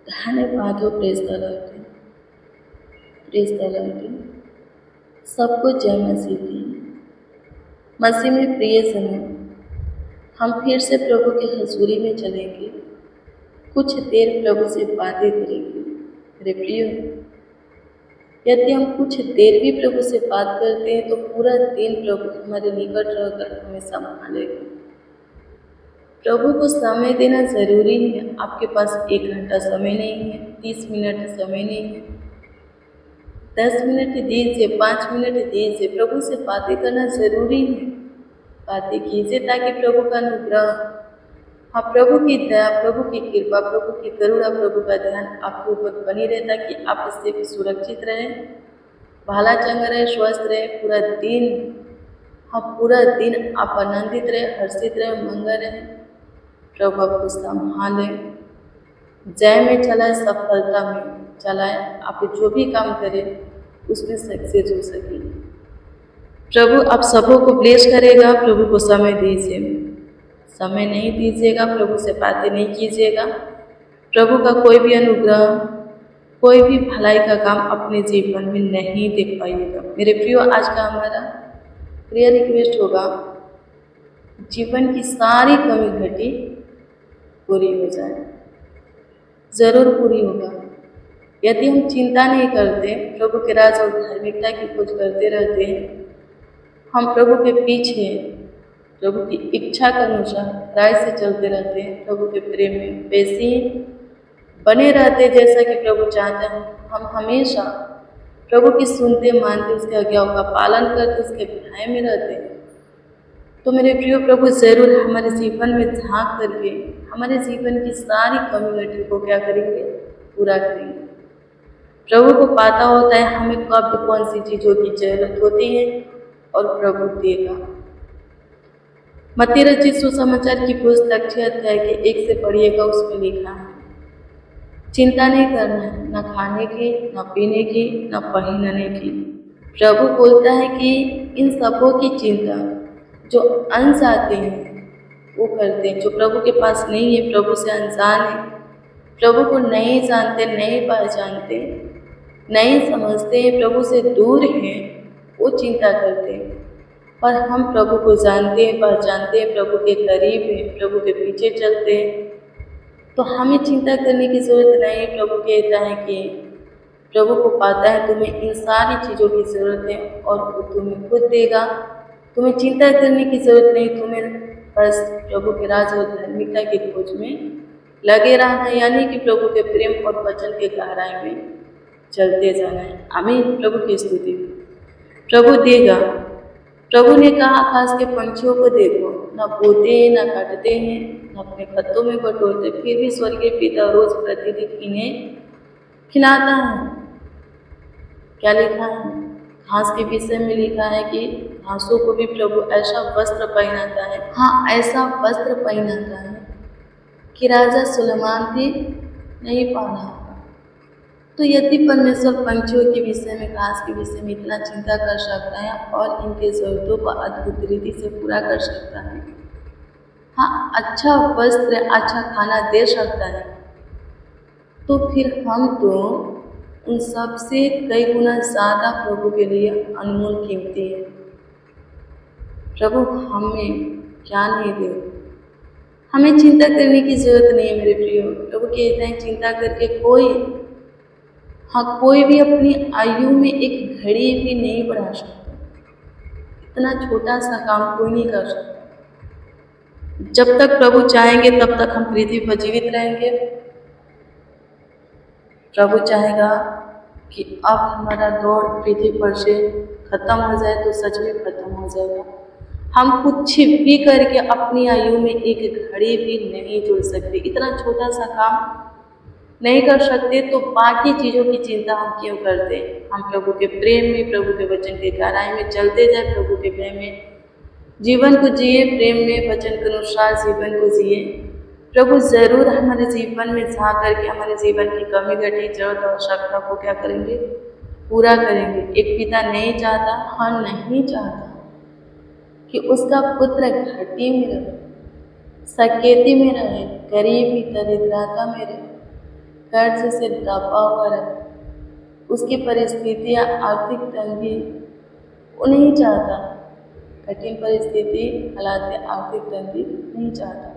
धन्यवाद हो। Praise the Lord, praise the Lord. सबको जय मसीह की। मसीह में प्रियजनों, हम फिर से प्रभु की हज़ूरी में चलेंगे, कुछ देर प्रभु से बातें करेंगे। मेरे प्रियो, यदि हम कुछ देर भी प्रभु से बात करते हैं तो पूरा दिन प्रभु हमारे निकट रहकर हमें संभालेगा। प्रभु को समय देना ज़रूरी है। आपके पास 1 घंटा समय नहीं है, 30 मिनट समय नहीं है, 10 मिनट दीजिए, 5 मिनट दीजिए। प्रभु से बातें करना ज़रूरी है। बातें कीजिए ताकि प्रभु का अनुग्रह, हाँ, प्रभु की दया, प्रभु की कृपा, प्रभु की करुणा, प्रभु का ध्यान आपके ऊपर बनी रहे ताकि आप इससे भी सुरक्षित रहें, भला चंगा रहे, स्वस्थ रहे पूरा दिन। हाँ, पूरा दिन आप आनंदित रहे, हर्षित रहे, मंगल रहे। प्रभु आपको संभाले, जय में चलाए, सफलता में चलाए। आप जो भी काम करें उसमें सक्सेस हो सके। प्रभु आप सबों को ब्लेस करेगा। प्रभु को समय दीजिए। समय नहीं दीजिएगा, प्रभु से बातें नहीं कीजिएगा, प्रभु का कोई भी अनुग्रह, कोई भी भलाई का काम अपने जीवन में नहीं देख पाइएगा। मेरे प्रियो, आज का हमारा प्रेयर रिक्वेस्ट होगा, जीवन की सारी कमी घटी पूरी हो जाए। ज़रूर पूरी होगा। यदि हम चिंता नहीं करते, प्रभु के राज और धार्मिकता की खोज करते रहते हैं, हम प्रभु के पीछे, प्रभु की इच्छा के अनुसार राय से चलते रहते हैं, प्रभु के प्रेम में वैसे ही बने रहते जैसा कि प्रभु चाहते हैं। हम हमेशा प्रभु की सुनते, मानते, उसके आज्ञाओं का पालन करते, उसके भय में रहते हैं, तो मेरे प्रिय, प्रभु ज़रूर हमारे जीवन में झांक करके हमारे जीवन की सारी कमी घटी को क्या करेंगे, पूरा करेंगे। प्रभु को पता होता है हमें कब कौन सी चीज़ों की जरूरत होती है और प्रभु देगा। मत्ती रचित सुसमाचार की पुस्तक 6 अध्याय के 1 से पढ़िएगा, उसमें लिखा है, चिंता नहीं करना है, न खाने की, न पीने की, न पहनने की। प्रभु बोलता है कि इन सबों की चिंता जो अनजाते हैं वो करते हैं, जो प्रभु के पास नहीं है, प्रभु से अनजान है, प्रभु को नहीं जानते, नहीं पहचानते, नहीं समझते, प्रभु से दूर हैं, वो चिंता करते हैं। और हम प्रभु को जानते हैं, पहचानते हैं, प्रभु के करीब हैं, प्रभु के पीछे चलते हैं, तो हमें चिंता करने की ज़रूरत नहीं। प्रभु कहता है कि प्रभु को पता है तुम्हें इन सारी चीज़ों की ज़रूरत है और वो तुम्हें खुद देगा। तुम्हें चिंता करने की ज़रूरत नहीं, तुम्हें बस प्रभु के राज और धार्मिकता की खोज में लगे रहना है, यानी कि प्रभु के प्रेम और वचन के गहराई में चलते जाना है। आमीन। प्रभु की स्तुति। प्रभु देगा। प्रभु ने कहा, आकाश के पंछियों को देखो, न बोते हैं, न काटते हैं, न अपने खत्तों में बटोरते, फिर भी स्वर्गीय पिता रोज प्रतिदिन इन्हें खिलाता है। क्या लिखा है? घास के विषय में लिखा है कि घासों को भी प्रभु ऐसा वस्त्र पहनाता है। हाँ, ऐसा वस्त्र पहनाता है कि राजा सुलेमान भी नहीं पहना होगा। तो यदि परमेश्वर पंछियों के विषय में, घास के विषय में इतना चिंता कर सकता है और इनके ज़रूरतों को अद्भुत रीति से पूरा कर सकता है, हाँ, अच्छा वस्त्र, अच्छा खाना दे सकता है, तो फिर हम तो उन सब से कई गुना ज़्यादा प्रभु के लिए अनमोल कीमती है। प्रभु हमें क्या नहीं दे, हमें चिंता करने की ज़रूरत नहीं है मेरे प्रियो। प्रभु कहते हैं चिंता करके कोई भी अपनी आयु में एक घड़ी भी नहीं बढ़ा सकता। इतना छोटा सा काम कोई नहीं कर सकता। जब तक प्रभु चाहेंगे तब तक हम पृथ्वी पर जीवित रहेंगे। प्रभु चाहेगा कि अब हमारा दौर पृथ्वी पर से खत्म हो जाए तो सच में खत्म हो जाएगा। हम कुछ भी करके अपनी आयु में एक घड़ी भी नहीं जोड़ सकते। इतना छोटा सा काम नहीं कर सकते तो बाकी चीज़ों की चिंता हम क्यों करते हैं? हम प्रभु के प्रेम में, प्रभु के वचन के गहराई में चलते जाए, प्रभु के प्रेम में जीवन को जिए, प्रेम में वचन के अनुसार जीवन को जिए। प्रभु ज़रूर हमारे जीवन में झांक करके हमारे जीवन की कमी घटी, जरूरत, आवश्यकता को क्या करेंगे, पूरा करेंगे। एक पिता नहीं चाहता, हाँ नहीं चाहता कि उसका पुत्र घाटी में रहे, सकेती में रहे, गरीबी दरिद्रता में रहे। कर्ज से दबा हुआ रहता है, उसकी परिस्थितियाँ आर्थिक तंगी वो नहीं चाहता, कठिन परिस्थिति हालात आर्थिक तंगी नहीं चाहता।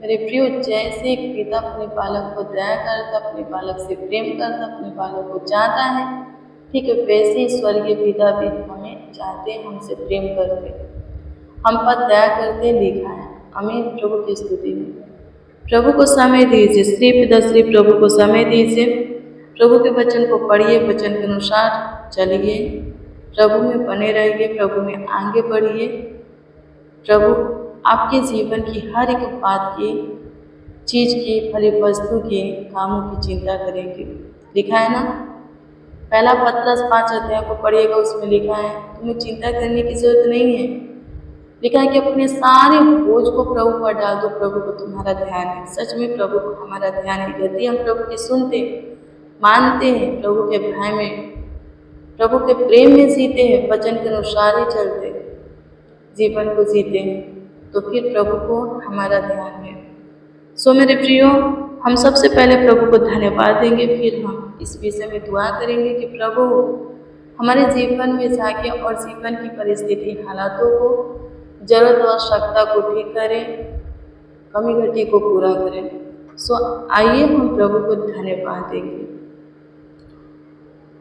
मेरे प्रियो, जैसे एक पिता अपने बालक को दया करता, अपने बालक से प्रेम करता, अपने बालक को चाहता है, ठीक है, वैसे ही स्वर्गीय पिता भी हमें चाहते, हमसे प्रेम करते, हम पर दया करते लिखा है। हमें प्रभु की स्तुति में प्रभु को समय दीजिए, श्री पिता श्री प्रभु को समय दीजिए, प्रभु के वचन को पढ़िए, वचन के अनुसार चलिए, प्रभु में बने रहिए, प्रभु में आगे बढ़िए। प्रभु आपके जीवन की हर एक बात की, चीज़ की, हर एक वस्तु की, कामों की चिंता करेंगे। लिखा है ना, पहला पत्रस 5 अध्याय को पढ़िएगा, उसमें लिखा है तुम्हें चिंता करने की जरूरत नहीं है। लिखा है कि अपने सारे बोझ को प्रभु पर डाल दो, प्रभु को तुम्हारा ध्यान है। सच में प्रभु को हमारा ध्यान है। यदि हम प्रभु की सुनते, मानते हैं, प्रभु के भय में, प्रभु के प्रेम में जीते हैं, वचन के अनुसार ही चलते, जीवन को जीते हैं, तो फिर प्रभु को हमारा ध्यान है। सो मेरे प्रियो, हम सबसे पहले प्रभु को धन्यवाद देंगे, फिर हम इस विषय में दुआ करेंगे कि प्रभु हमारे जीवन में जाके और जीवन की परिस्थिति हालातों को, जरूरत और आवश्यकता को ठीक करें, कमी घटी को पूरा करें। सो आइए हम प्रभु को धन्यवाद देंगे।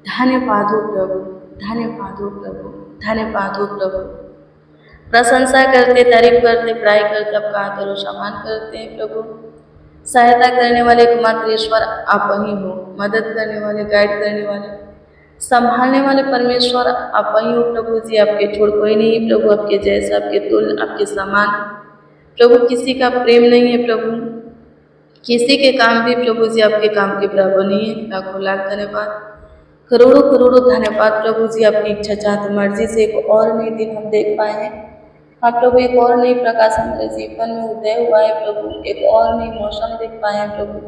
धन्यवाद हो प्रभु, धन्यवाद हो प्रभु, धन्यवाद हो प्रभु। प्रशंसा करते, तारीफ करते, बड़ाई करते, आपका आदर और सम्मान करते हैं प्रभु। सहायता करने वाले एकमात्र ईश्वर आप ही हो, मदद करने वाले, गाइड करने वाले, संभालने वाले परमेश्वर आप ही हो प्रभु जी। आपके छोड़ कोई नहीं प्रभु, आपके जैसा, आपके तुल्य, आपके समान प्रभु किसी का प्रेम नहीं है प्रभु, किसी के काम भी प्रभु जी आपके काम के बराबर नहीं है। लाखों लाख धन्यवाद, करोड़ों करोड़ों धन्यवाद प्रभु जी। आपकी इच्छा चाहत मर्जी से एक और नई दिन हम देख पाए हैं। हाँ प्रभु, एक और नई प्रकाश हमारे जीवन में उदय हुआ है प्रभु, एक और नई मौसम देख पाए हैं प्रभु,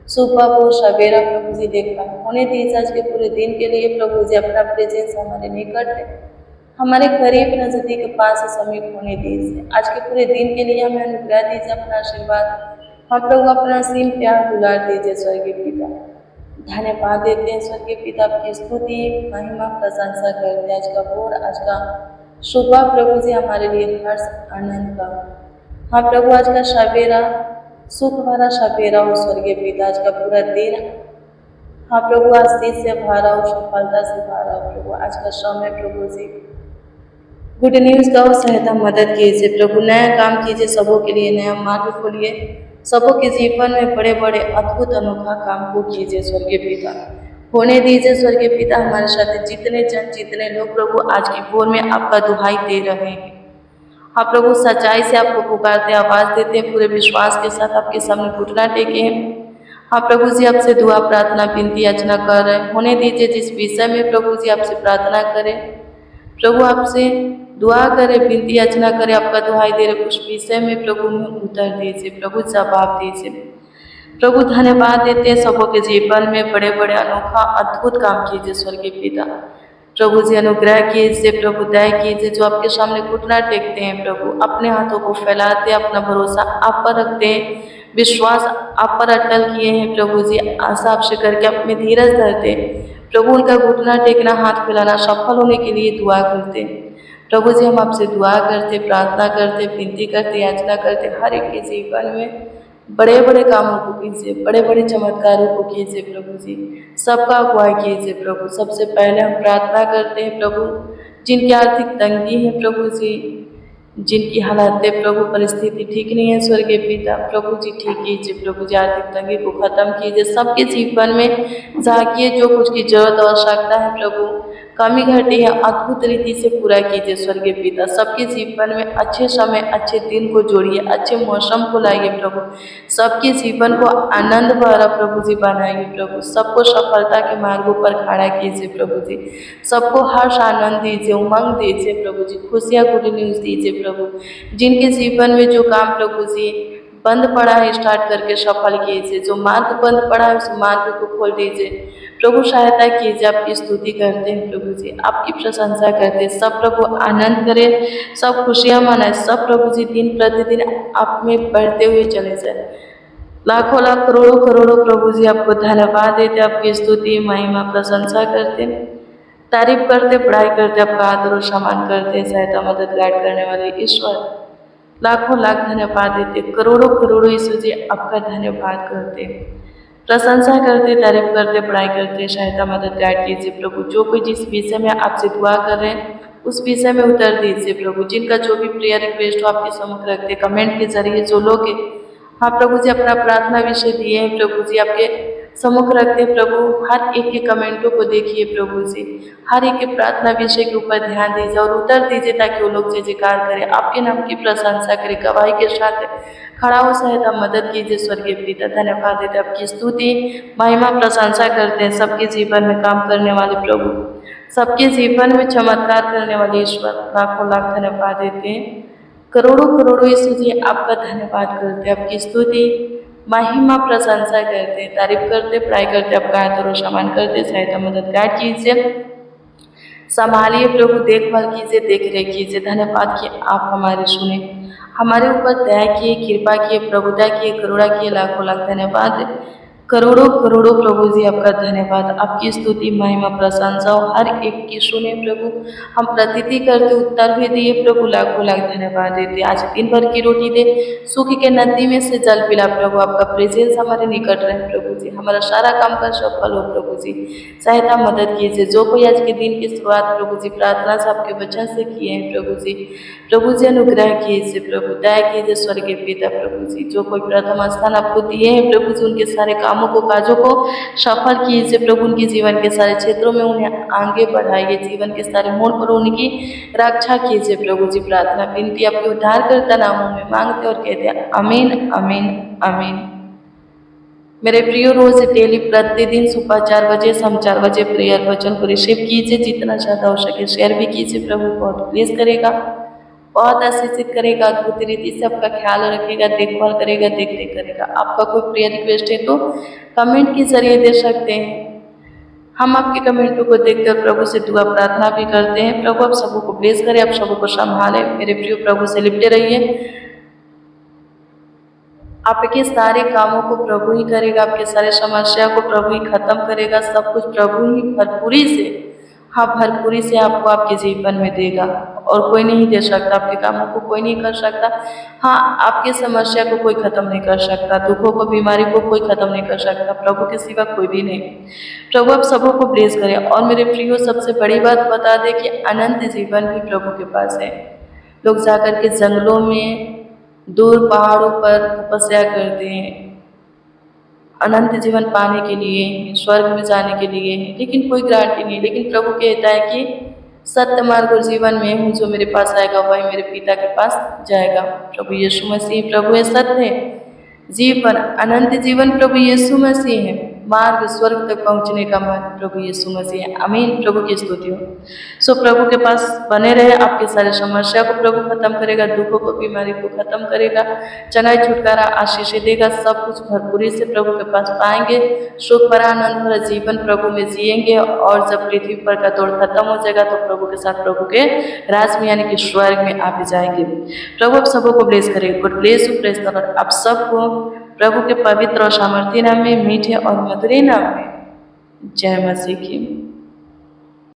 सुबह को सवेरा प्रभु जी देख पाए। होने दीजिए आज के पूरे दिन के लिए प्रभु जी अपना प्रेजेंस हमारे निकट है, हमारे करीब, नजदीक, पास, समीप होने दीजिए। आज के पूरे दिन के लिए हमें अनुग्रह दीजिए, अपना आशीर्वाद, हाँ प्रभु अपना सीम प्यार दुलार दीजिए। स्वर्गीय पिता धन्यवाद देते हैं, स्वर्गीय पिता आपकी स्तुति, महिमा, प्रशंसा करते हैं। आज का भोर, आज का सुबह प्रभु जी हमारे लिए हर्ष आनंद का, हाँ प्रभु आज का सवेरा सुख भरा सवेरा हो स्वर्गीय पिता। आज का पूरा दिन, हाँ प्रभु आशीष से भरा हो, सफलता से भरा हो प्रभु। आज का समय प्रभु जी गुड न्यूज़ का हो, सहायता मदद कीजिए प्रभु, नया काम कीजिए, सबों के लिए नया मार्ग खोलिए, सबों के जीवन में बड़े बड़े अद्भुत अनोखा काम को कीजिए स्वर्गीय पिता। होने दीजिए स्वर्गीय पिता, हमारे साथ जितने जन, जितने लोग प्रभु आज की भोर में आपका दुहाई दे रहे हैं, हाँ प्रभु सच्चाई से आपको पुकारते, आवाज़ देते हैं, पूरे विश्वास के साथ आपके सामने घुटना टेके हैं। हाँ प्रभु जी आपसे दुआ, प्रार्थना, विनती, याचना कर रहे हैं। होने दीजिए जिस विषय में प्रभु जी आपसे प्रार्थना करें, प्रभु आपसे दुआ करें, विनती याचना करें, आपका दुहाई दे रहे, उस विषय में प्रभु में उत्तर दीजिए, प्रभु जवाब दीजिए। प्रभु धन्यवाद देते हैं, सबों के जीवन में बड़े बड़े अनोखा अद्भुत काम कीजिए स्वर्गीय पिता। प्रभु जी अनुग्रह कीजिए, प्रभु दया कीजिए, जो आपके सामने घुटना टेकते हैं प्रभु, अपने हाथों को फैलाते हैं, अपना भरोसा आप पर रखते हैं, विश्वास आप पर अटल किए हैं प्रभु जी, आशा आपसे करके अपने धीरज धरते हैं प्रभु। उनका घुटना टेकना, हाथ फैलाना सफल होने के लिए दुआ करते हैं प्रभु जी। हम आपसे दुआ करते, प्रार्थना करते, विनती करते, याचना करते, हर एक के जीवन में बड़े बड़े कामों को कीजिए, बड़े बड़े चमत्कारों को कीजिए प्रभु जी, सबका अगुवाई कीजिए प्रभु। सबसे पहले हम प्रार्थना करते हैं प्रभु, जिनकी आर्थिक तंगी है प्रभु जी, जिनकी हालात प्रभु परिस्थिति ठीक नहीं है स्वर्गीय पिता, प्रभु जी ठीक कीजिए प्रभु जी, आर्थिक तंगी को खत्म कीजिए, सबके जीवन में झांकिए, जो कुछ की जरूरत आवश्यकता है प्रभु, कमी घटी है, अद्भुत रीति से पूरा कीजिए स्वर्गीय पिता। सबके जीवन में अच्छे समय, अच्छे दिन को जोड़िए, अच्छे मौसम को लाइए प्रभु, सबके जीवन को आनंद भरा प्रभु जी बनाइए प्रभु, सबको सफलता के मार्गों पर खड़ा कीजिए प्रभु जी, सबको हर्ष आनंद दीजिए, उमंग दीजिए प्रभु जी, खुशियाँ गुड न्यूज़ दीजिए प्रभु। जिनके जीवन में जो काम प्रभु जी बंद पड़ा है, स्टार्ट करके सफल कीजिए, जो मार्ग बंद पड़ा है उस मार्ग को खोल दीजिए प्रभु, सहायता कीजिए। आपकी स्तुति करते हैं प्रभु जी, आपकी प्रशंसा करते हैं, सब प्रभु आनंद करें, सब खुशियाँ मनाएं, सब प्रभु जी दिन प्रतिदिन आप में बढ़ते हुए चले जाए। लाखों लाख करोड़ों करोड़ों प्रभु जी आपको धन्यवाद देते, आपकी स्तुति महिमा प्रशंसा करते, तारीफ करते, पढ़ाई करते, आपका आदर और सम्मान करते, सहायता मदद गाइड करने वाले ईश्वर लाखों लाख धन्यवाद देते, करोड़ों करोड़ों यीशु जी आपका धन्यवाद करते, प्रशंसा करते, तारीफ करते, पढ़ाई करते, सहायता मदद गाइड कीजिए प्रभु। जो कोई जिस विषय में आपसे दुआ कर रहे हैं उस विषय में उत्तर दीजिए प्रभु। जिनका जो भी प्रेयर रिक्वेस्ट हो आपके सम्मुख रखते, कमेंट के जरिए जो लोग हाँ प्रभु जी अपना प्रार्थना विषय दिए हैं प्रभु जी आपके सम्मुख रखते प्रभु। हर एक के कमेंटों को देखिए प्रभु जी, हर एक के प्रार्थना विषय के ऊपर ध्यान दीजिए और उत्तर दीजिए ताकि वो लोग जय जयकार करें, आपके नाम की प्रशंसा करें, गवाही के साथ खड़ा हो, सहायता मदद कीजिए स्वर्गीय पिता। धन्यवाद देते, आपकी स्तुति महिमा प्रशंसा करते हैं। सबके जीवन में काम करने वाले प्रभु, सबके जीवन में चमत्कार करने वाले ईश्वर लाखों लाख धन्यवाद देते हैं, करोड़ों करोड़ों यीशु जी आपका धन्यवाद करते हैं, आपकी स्तुति महिमा प्रशंसा करते, तारीफ करते, पढ़ाई करते, आपका आदर और सम्मान करते, सहायता मदद गाइड कीजिए, संभालिए प्रभु, देखभाल कीजिए, देख रेख कीजिए। धन्यवाद कि आप हमारे सुने, हमारे ऊपर दया किए, कृपा किए, प्रभुता किए, करुणा किए, लाखों लाख धन्यवाद, करोड़ों करोड़ों प्रभु जी आपका धन्यवाद, आपकी स्तुति महिमा प्रशंसा हर एक की सुने प्रभु। हम प्रतीति करते, उत्तर भी दिए प्रभु, लाखों लाख धन्यवाद देते। आज दिन भर की रोटी दे, सूखी के नदी में से जल पिला प्रभु, आपका प्रेजेंस हमारे निकट रहे प्रभु जी, हमारा सारा काम का सफल हो प्रभु जी, सहायता मदद कीजिए। जो कोई आज के दिन की शुरुआत प्रभु जी प्रार्थना से आपके वचन से किए हैं प्रभु जी अनुग्रह कीजिए प्रभु, दया कीजिए स्वर्गीय पिता प्रभु जी। जो कोई प्रथम स्थान आपको दिए हैं प्रभु जी, उनके सारे कामों को, काजों को सफल कीजिए प्रभु, उनके जीवन के सारे क्षेत्रों में उन्हें आगे बढ़ाइए, जीवन के सारे मोड़ पर उनकी रक्षा कीजिए प्रभु जी। प्रार्थना विनती आपके उद्धारकर्ता नामों में मांगते और कहते हैं आमीन आमीन आमीन। मेरे प्रियो, रोज डेली प्रतिदिन सुबह 4 बजे, शाम 4 बजे प्रेयर वचन को रिसीव कीजिए, जितना ज़्यादा हो सके शेयर भी कीजिए प्रभु, बहुत प्लीज करेगा, बहुत आशीषित करेगा, अद्भुत रीति से आपका ख्याल रखेगा, देखभाल करेगा, देख रेख करेगा। आपका कोई प्रेयर रिक्वेस्ट है तो कमेंट के जरिए दे सकते हैं, हम आपके कमेंटों को देखकर प्रभु से दुआ प्रार्थना भी करते हैं। प्रभु आप सबों को ब्लेस करें, आप सबों को संभाले। मेरे प्रिय प्रभु से लिपटे रहिए, आपके सारे कामों को प्रभु ही करेगा, आपके सारे समस्या को प्रभु ही खत्म करेगा, सब कुछ प्रभु ही भरपूरी से, हाँ भरपूरी से आपको आपके जीवन में देगा और कोई नहीं दे सकता। आपके कामों को कोई नहीं कर सकता, हाँ आपके समस्या को कोई खत्म नहीं कर सकता, दुखों को, बीमारी को कोई खत्म नहीं कर सकता, प्रभु के सिवा कोई भी नहीं। प्रभु आप सबों को ब्लेस करें। और मेरे प्रियो, सबसे बड़ी बात बता दें कि अनंत जीवन भी प्रभु के पास है। लोग जाकर के जंगलों में, दूर पहाड़ों पर तपस्या करते हैं अनंत जीवन पाने के लिए, स्वर्ग में जाने के लिए, लेकिन कोई गारंटी नहीं। लेकिन प्रभु कहता है कि सत्य मार्ग और जीवन में हूँ, जो मेरे पास आएगा वही मेरे पिता के पास जाएगा। प्रभु यीशु मसीह प्रभु है, सत्य है, जीवन, अनंत जीवन प्रभु यीशु मसीह है, मार्ग स्वर्ग तक पहुंचने का मार्ग प्रभु यीशु मसीह है। आमीन। प्रभु की स्तुति हो। सो प्रभु के पास बने रहे, आपके सारे समस्या को प्रभु खत्म करेगा, दुखों को, बीमारी को खत्म करेगा, चंगाई छुटकारा आशीष देगा, सब कुछ भरपूरी से प्रभु के पास पाएंगे, सुख भरा आनंद भरा जीवन प्रभु में जिएंगे। और जब पृथ्वी पर का दौड़ खत्म हो जाएगा तो प्रभु के साथ प्रभु के राज में यानी कि स्वर्ग में आप भी जाएंगे। प्रभु आप सबों को ब्लेस करें। Good bless you, praise the Lord. आप सबको प्रभु के पवित्र और सामर्थ्य नाम में, मीठे और मधुर नाम में जय मसीह की।